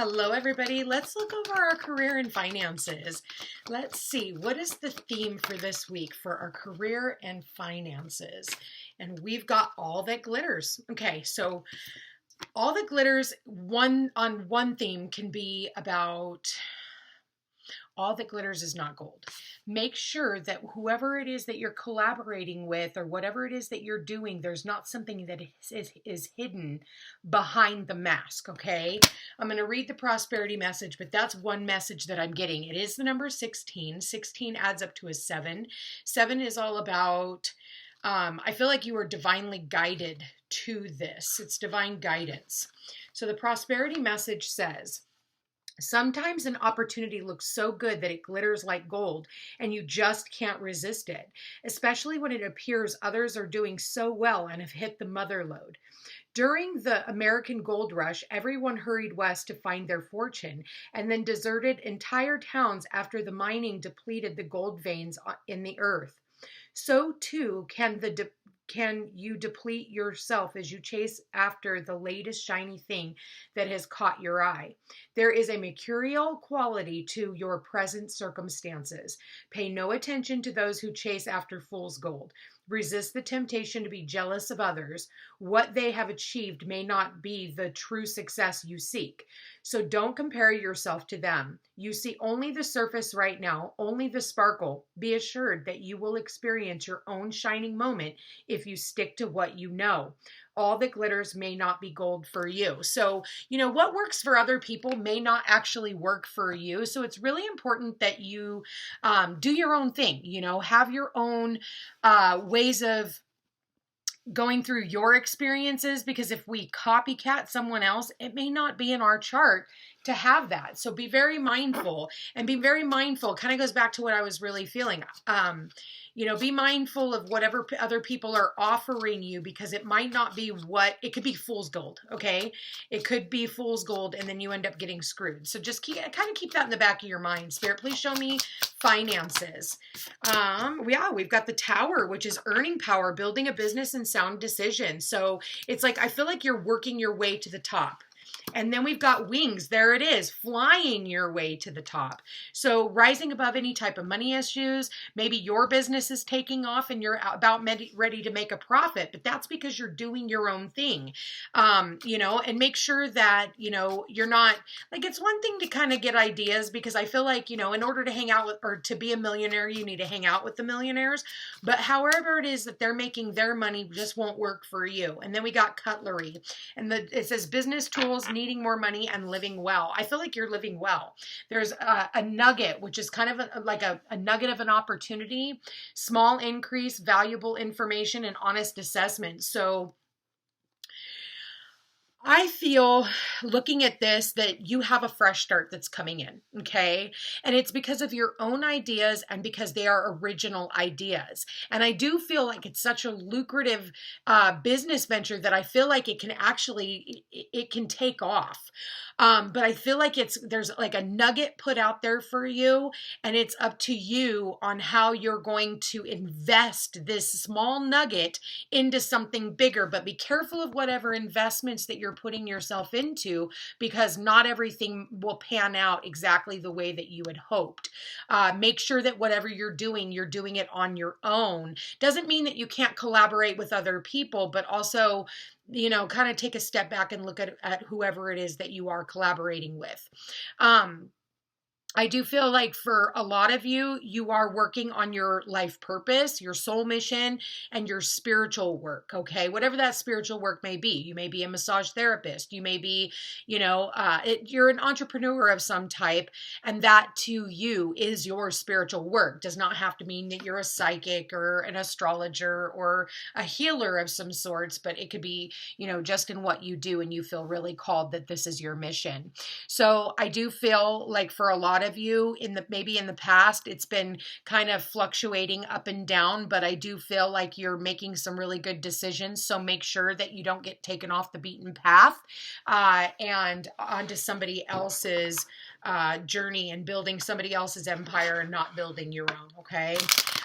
Hello, everybody. Let's look over our career and finances. Let's see, what is the theme for this week for our career and finances? And we've got all that glitters. Okay, so all that glitters one theme can be about all that glitters is not gold. Make sure that whoever it is that you're collaborating with or whatever it is that you're doing, there's not something that is hidden behind the mask, okay? I'm going to read the prosperity message, but that's one message that I'm getting. It is the number 16. 16 adds up to a 7. 7 is all about, I feel like you are divinely guided to this. It's divine guidance. So the prosperity message says, sometimes an opportunity looks so good that it glitters like gold and you just can't resist it, especially when it appears others are doing so well and have hit the mother lode. During the American gold rush, everyone hurried west to find their fortune and then deserted entire towns after the mining depleted the gold veins in the earth. So too can you deplete yourself as you chase after the latest shiny thing that has caught your eye. There is a mercurial quality to your present circumstances. Pay no attention to those who chase after fool's gold. Resist the temptation to be jealous of others. What they have achieved may not be the true success you seek. So don't compare yourself to them. You see only the surface right now, only the sparkle. Be assured that you will experience your own shining moment if you stick to what you know. All that glitters may not be gold for you. So, what works for other people may not actually work for you. So it's really important that you do your own thing, have your own ways of going through your experiences, because if we copycat someone else, it may not be in our chart to have that. So be very mindful, and be very mindful kind of goes back to what I was really feeling. Be mindful of whatever other people are offering you, because it might not be it could be fool's gold. Okay. It could be fool's gold and then you end up getting screwed. So just keep that in the back of your mind. Spirit, please show me finances. We've got the Tower, which is earning power, building a business, and sound decisions. So it's like, I feel like you're working your way to the top. And then we've got wings. There it is, flying your way to the top. So rising above any type of money issues. Maybe your business is taking off and you're about ready to make a profit, but that's because you're doing your own thing. And make sure that, you're not, like, it's one thing to kind of get ideas, because I feel like, in order to hang out with, or to be a millionaire, you need to hang out with the millionaires. But however it is that they're making their money just won't work for you. And then we got cutlery, and it says business tools, needing more money, and living well. I feel like you're living well. There's a nugget, which is kind of like a nugget of an opportunity, small increase, valuable information, and honest assessment. So I feel, looking at this, that you have a fresh start that's coming in, okay? And it's because of your own ideas and because they are original ideas. And I do feel like it's such a lucrative business venture that I feel like it can take off. But I feel like there's like a nugget put out there for you, and it's up to you on how you're going to invest this small nugget into something bigger. But be careful of whatever investments that you're putting yourself into, because not everything will pan out exactly the way that you had hoped. Make sure that whatever you're doing it on your own. Doesn't mean that you can't collaborate with other people, but also, kind of take a step back and look at whoever it is that you are collaborating with. I do feel like for a lot of you, you are working on your life purpose, your soul mission, and your spiritual work, okay? Whatever that spiritual work may be. You may be a massage therapist. You may be, you're an entrepreneur of some type, and that to you is your spiritual work. Does not have to mean that you're a psychic or an astrologer or a healer of some sorts, but it could be, just in what you do, and you feel really called that this is your mission. So I do feel like for a lot of you, maybe in the past, it's been kind of fluctuating up and down, but I do feel like you're making some really good decisions. So make sure that you don't get taken off the beaten path and onto somebody else's journey and building somebody else's empire and not building your own. Okay.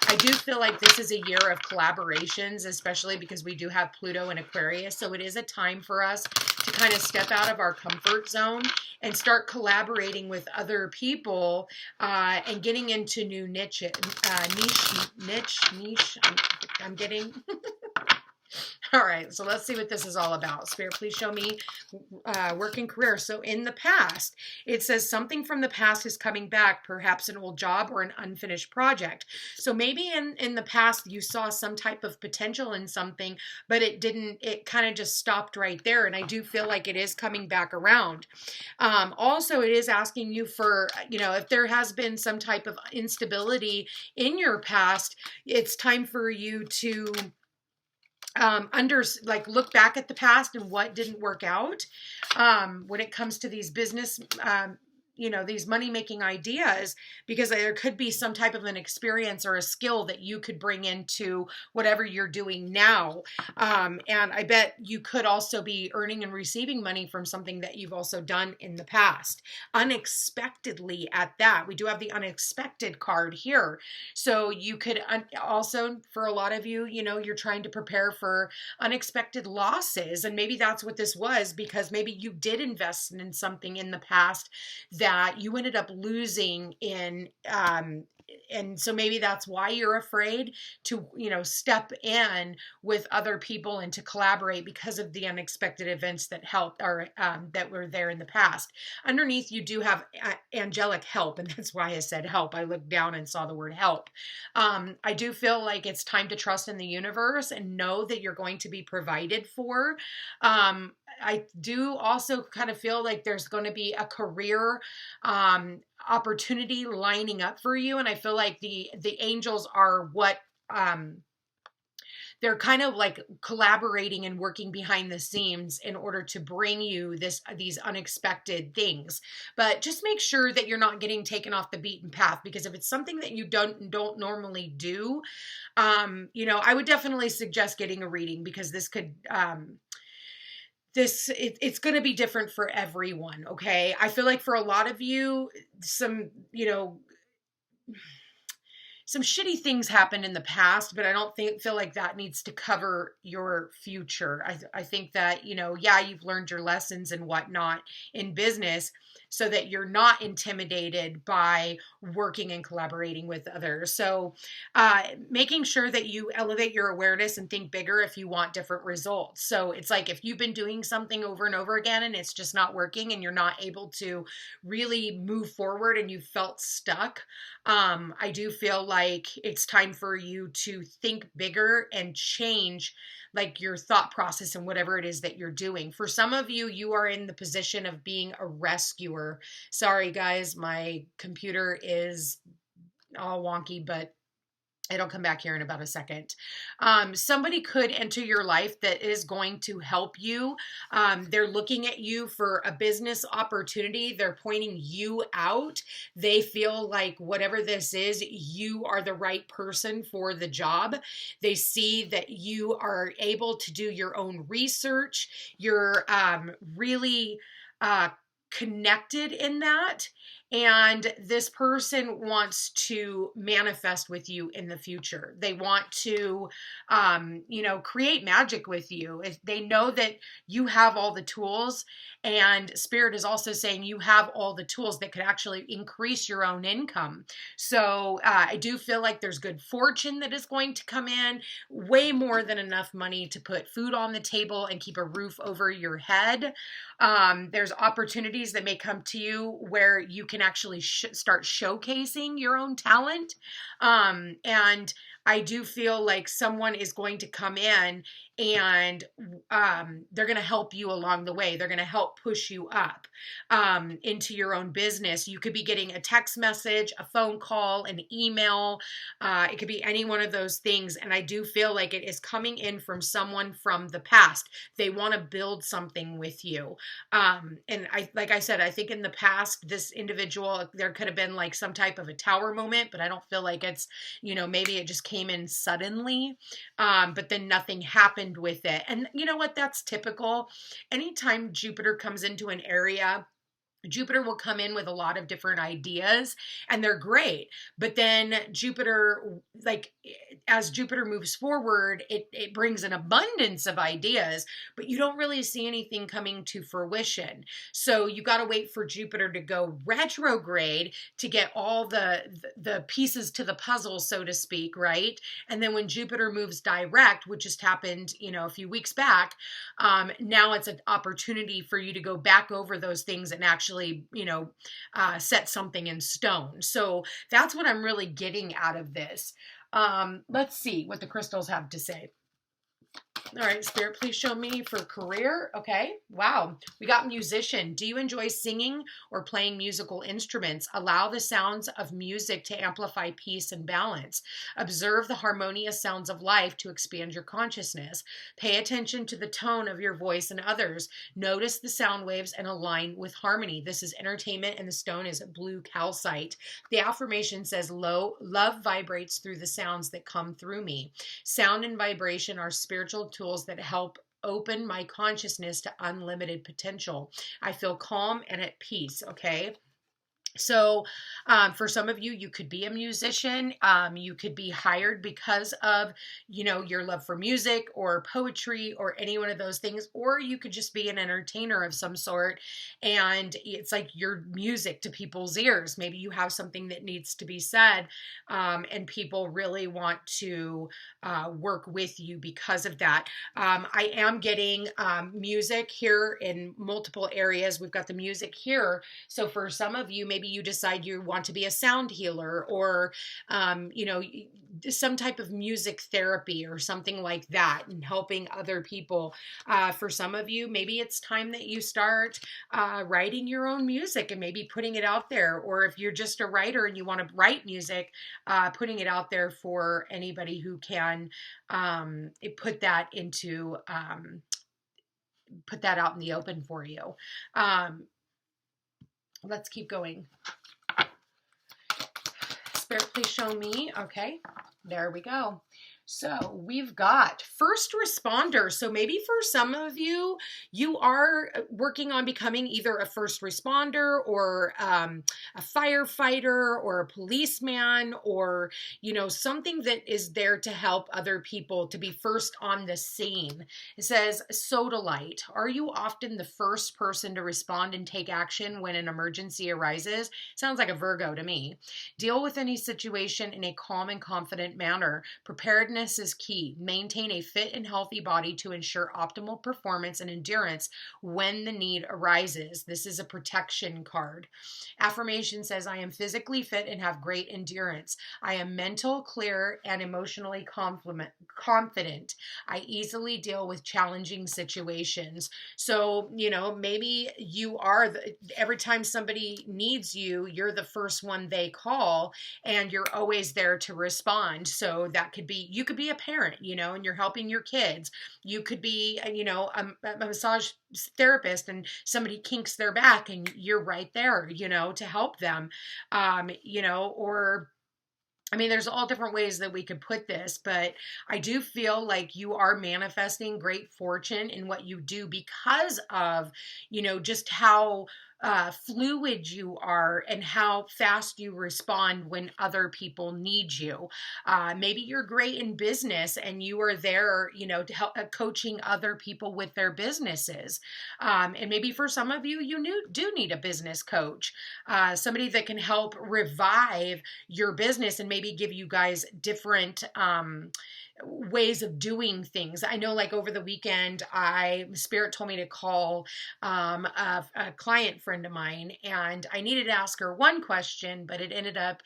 I do feel like this is a year of collaborations, especially because we do have Pluto in Aquarius. So it is a time for us to kind of step out of our comfort zone and start collaborating with other people and getting into new niche. I'm getting. All right, so let's see what this is all about. Spirit, please show me work and career. So in the past, it says something from the past is coming back, perhaps an old job or an unfinished project. So maybe in the past, you saw some type of potential in something, but it kind of just stopped right there. And I do feel like it is coming back around. Also, it is asking you for, if there has been some type of instability in your past, it's time for you to look back at the past and what didn't work out when it comes to these business these money-making ideas, because there could be some type of an experience or a skill that you could bring into whatever you're doing now. And I bet you could also be earning and receiving money from something that you've also done in the past, unexpectedly at that. We do have the unexpected card here. So you could also, for a lot of you, you're trying to prepare for unexpected losses. And maybe that's what this was, because maybe you did invest in something in the past that you ended up losing in, and so maybe that's why you're afraid to, step in with other people and to collaborate, because of the unexpected events that helped or that were there in the past. Underneath, you do have angelic help, and that's why I said help. I looked down and saw the word help. I do feel like it's time to trust in the universe and know that you're going to be provided for. I do also kind of feel like there's going to be a career opportunity lining up for you. And I feel like the angels are what they're kind of like collaborating and working behind the scenes in order to bring you these unexpected things. But just make sure that you're not getting taken off the beaten path, because if it's something that you don't normally do, I would definitely suggest getting a reading, because this could it's going to be different for everyone. Okay. I feel like for a lot of you, some shitty things happened in the past, but I don't feel like that needs to cover your future. I think that, you've learned your lessons and whatnot in business, so that you're not intimidated by working and collaborating with others. So making sure that you elevate your awareness and think bigger if you want different results. So it's like, if you've been doing something over and over again and it's just not working and you're not able to really move forward and you felt stuck, I do feel like it's time for you to think bigger and change like your thought process and whatever it is that you're doing. For some of you, you are in the position of being a rescuer. Sorry guys, my computer is all wonky, but it'll come back here in about a second. Somebody could enter your life that is going to help you. They're looking at you for a business opportunity. They're pointing you out. They feel like whatever this is, you are the right person for the job. They see that you are able to do your own research. You're really connected in that. And this person wants to manifest with you in the future. They want to, create magic with you. They know that you have all the tools, and Spirit is also saying you have all the tools that could actually increase your own income. So I do feel like there's good fortune that is going to come in, way more than enough money to put food on the table and keep a roof over your head. There's opportunities that may come to you where you can actually start showcasing your own talent. And I do feel like someone is going to come in and they're going to help you along the way. They're going to help push you up into your own business. You could be getting a text message, a phone call, an email. It could be any one of those things. And I do feel like it is coming in from someone from the past. They want to build something with you. And like I said, I think in the past, this individual, there could have been like some type of a tower moment, but I don't feel like it's, maybe it just came in suddenly, but then nothing happened with it. And you know what? That's typical. Anytime Jupiter comes into an area, Jupiter will come in with a lot of different ideas and they're great. But then Jupiter, like as Jupiter moves forward, it brings an abundance of ideas, but you don't really see anything coming to fruition. So you got to wait for Jupiter to go retrograde to get all the pieces to the puzzle, so to speak, right? And then when Jupiter moves direct, which just happened, a few weeks back, now it's an opportunity for you to go back over those things and actually set something in stone. So that's what I'm really getting out of this. Let's see what the crystals have to say. All right, Spirit, please show me for career. Okay, wow. We got musician. Do you enjoy singing or playing musical instruments? Allow the sounds of music to amplify peace and balance. Observe the harmonious sounds of life to expand your consciousness. Pay attention to the tone of your voice and others. Notice the sound waves and align with harmony. This is entertainment, and the stone is blue calcite. The affirmation says, love vibrates through the sounds that come through me. Sound and vibration are spiritual tools that help open my consciousness to unlimited potential. I feel calm and at peace. Okay. So for some of you, you could be a musician. You could be hired because of, your love for music or poetry or any one of those things, or you could just be an entertainer of some sort. And it's like your music to people's ears. Maybe you have something that needs to be said, and people really want to work with you because of that. I am getting music here in multiple areas. We've got the music here. So for some of you, maybe you decide you want to be a sound healer or, some type of music therapy or something like that, and helping other people. For some of you, maybe it's time that you start writing your own music and maybe putting it out there. Or if you're just a writer and you want to write music, putting it out there for anybody who can put that out in the open for you. Let's keep going. Spirit, please show me. Okay, there we go. So we've got first responder. So maybe for some of you, you are working on becoming either a first responder or a firefighter or a policeman, or, something that is there to help other people to be first on the scene. It says sodalite. Are you often the first person to respond and take action when an emergency arises? Sounds like a Virgo to me. Deal with any situation in a calm and confident manner. Preparedness is key. Maintain a fit and healthy body to ensure optimal performance and endurance when the need arises. This is a protection card. Affirmation says, I am physically fit and have great endurance. I am mental, clear, and emotionally confident. I easily deal with challenging situations. So, maybe you are, every time somebody needs you, you're the first one they call and you're always there to respond. So that could be, you could be a parent, and you're helping your kids. You could be, a massage therapist and somebody kinks their back and you're right there, to help them, or there's all different ways that we could put this, but I do feel like you are manifesting great fortune in what you do because of, just how fluid you are and how fast you respond when other people need you. Maybe you're great in business and you are there, to help coaching other people with their businesses. And maybe for some of you, do need a business coach, somebody that can help revive your business and maybe give you guys different ways of doing things. I know, like over the weekend, Spirit told me to call a client friend of mine, and I needed to ask her one question, but it ended up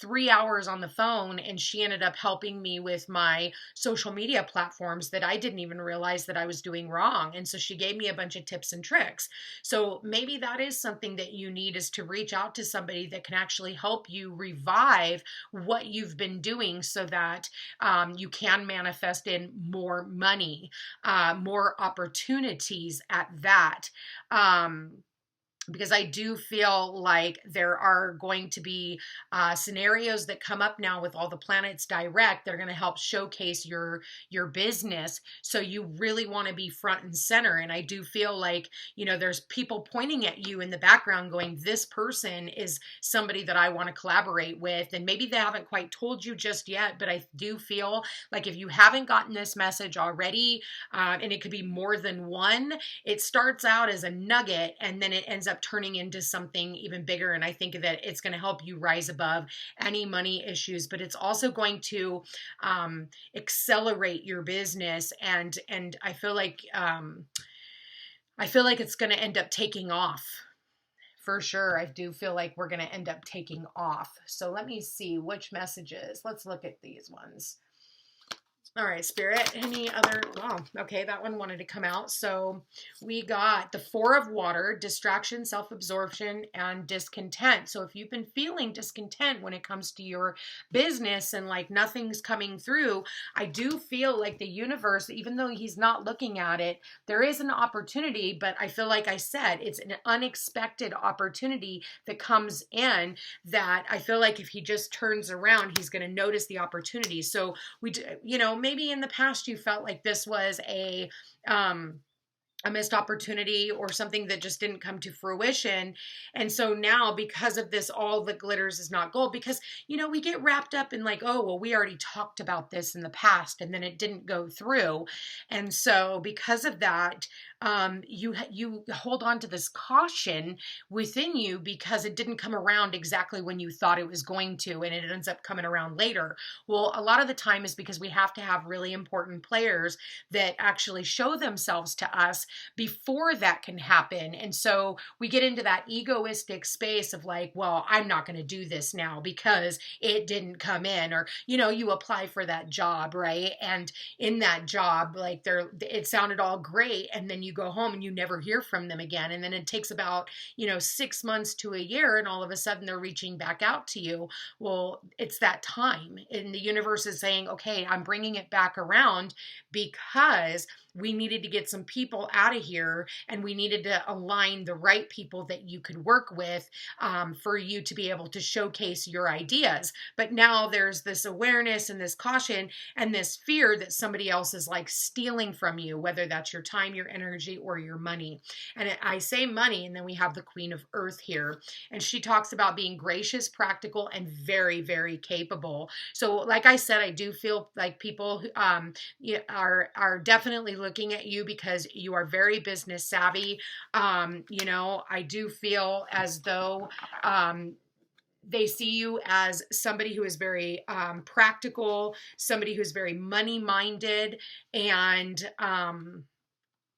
3 hours on the phone, and she ended up helping me with my social media platforms that I didn't even realize that I was doing wrong. And so she gave me a bunch of tips and tricks. So maybe that is something that you need, is to reach out to somebody that can actually help you revive what you've been doing so that you can manifest in more money, more opportunities at that. because I do feel like there are going to be scenarios that come up now with all the planets direct. They're going to help showcase your business. So you really want to be front and center. And I do feel like, you know, there's people pointing at you in the background going, this person is somebody that I want to collaborate with. And maybe they haven't quite told you just yet, but I do feel like if you haven't gotten this message already, and it could be more than one, it starts out as a nugget and then it ends up turning into something even bigger. And I think that it's going to help you rise above any money issues, but it's also going to accelerate your business. And I feel like it's going to end up taking off. For sure. I do feel like we're going to end up taking off. So let me see which messages. Let's look at these ones. All right, Spirit, any other, wow, okay, that one wanted to come out. So we got the Four of Water, distraction, self-absorption, and discontent. So if you've been feeling discontent when it comes to your business and like nothing's coming through, I do feel like the universe, even though he's not looking at it, there is an opportunity, but I feel like I said, it's an unexpected opportunity that comes in that I feel like if he just turns around, he's going to notice the opportunity. So we, you know, maybe in the past you felt like this was a missed opportunity or something that just didn't come to fruition. And so now because of this, all the glitters is not gold, because, you know, we get wrapped up in like, oh, well, we already talked about this in the past and then it didn't go through. And so because of that, you hold on to this caution within you because it didn't come around exactly when you thought it was going to, and it ends up coming around later. Well, a lot of the time is because we have to have really important players that actually show themselves to us before that can happen. And so we get into that egoistic space of like, well, I'm not going to do this now because it didn't come in, or, you know, you apply for that job, right? And in that job, like it sounded all great. And then you go home and you never hear from them again. And then it takes about, you know, 6 months to a year. And all of a sudden they're reaching back out to you. Well, it's that time. And the universe is saying, okay, I'm bringing it back around because we needed to get some people out of here and we needed to align the right people that you could work with for you to be able to showcase your ideas. But now there's this awareness and this caution and this fear that somebody else is like stealing from you, whether that's your time, your energy, or your money. And I say money, and then we have the Queen of Earth here. And she talks about being gracious, practical, and very, very capable. So like I said, I do feel like people are definitely looking at you because you are very business savvy. You know, I do feel as though they see you as somebody who is very practical, somebody who's very money minded, and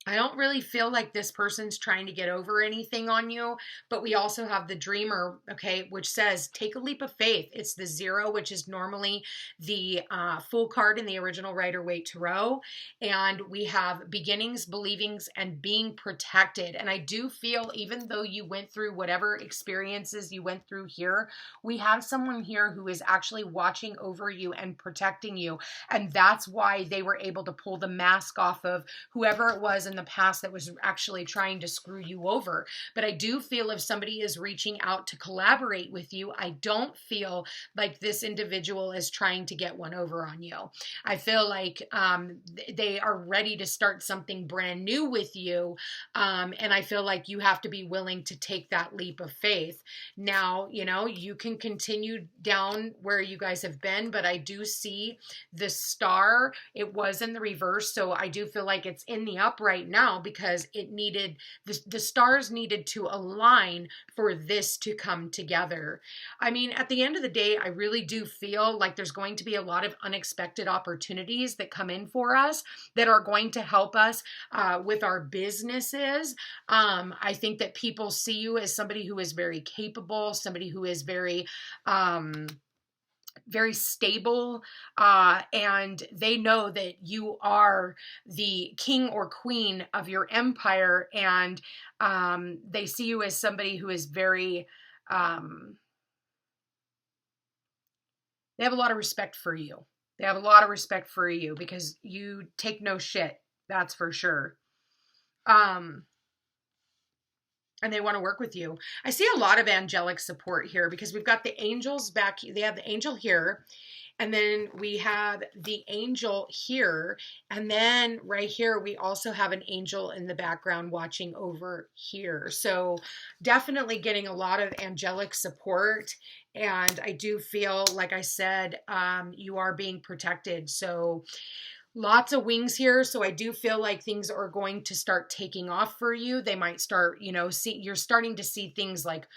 I don't really feel like this person's trying to get over anything on you, but we also have the Dreamer, okay, which says take a leap of faith. It's the 0, which is normally the full card in the original Rider-Waite Tarot. And we have beginnings, believings, and being protected. And I do feel, even though you went through whatever experiences you went through here, we have someone here who is actually watching over you and protecting you. And that's why they were able to pull the mask off of whoever it was in the past that was actually trying to screw you over. But I do feel if somebody is reaching out to collaborate with you, I don't feel like this individual is trying to get one over on you. I feel like they are ready to start something brand new with you. And I feel like you have to be willing to take that leap of faith. Now, you know, you can continue down where you guys have been, but I do see the star. It was in the reverse. So I do feel like it's in the upright now because it needed, the stars needed to align for this to come together. I mean, at the end of the day, I really do feel like there's going to be a lot of unexpected opportunities that come in for us that are going to help us with our businesses. I think that people see you as somebody who is very capable, somebody who is very stable, and they know that you are the king or queen of your empire, and they see you as somebody who is very, they have a lot of respect for you. They have a lot of respect for you because you take no shit, that's for sure. and they want to work with you. I see a lot of angelic support here because we've got the angels back. They have the angel here, and then we have the angel here. And then right here, we also have an angel in the background watching over here. So definitely getting a lot of angelic support. And I do feel, like I said, you are being protected. So lots of wings here. So I do feel like things are going to start taking off for you. They might start, you're starting to see things like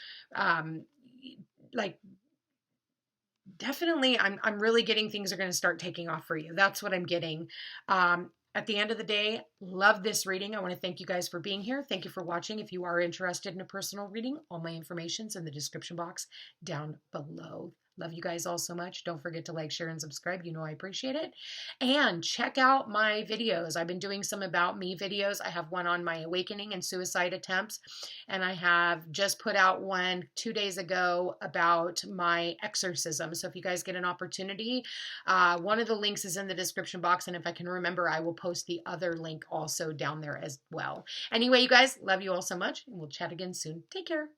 definitely I'm really getting things are going to start taking off for you. That's what I'm getting. At the end of the day, love this reading. I want to thank you guys for being here. Thank you for watching. If you are interested in a personal reading, all my information's in the description box down below. Love you guys all so much. Don't forget to like, share, and subscribe. You know I appreciate it. And check out my videos. I've been doing some about me videos. I have one on my awakening and suicide attempts. And I have just put out one 2 days ago about my exorcism. So if you guys get an opportunity, one of the links is in the description box. And if I can remember, I will post the other link also down there as well. Anyway, you guys, love you all so much. And we'll chat again soon. Take care.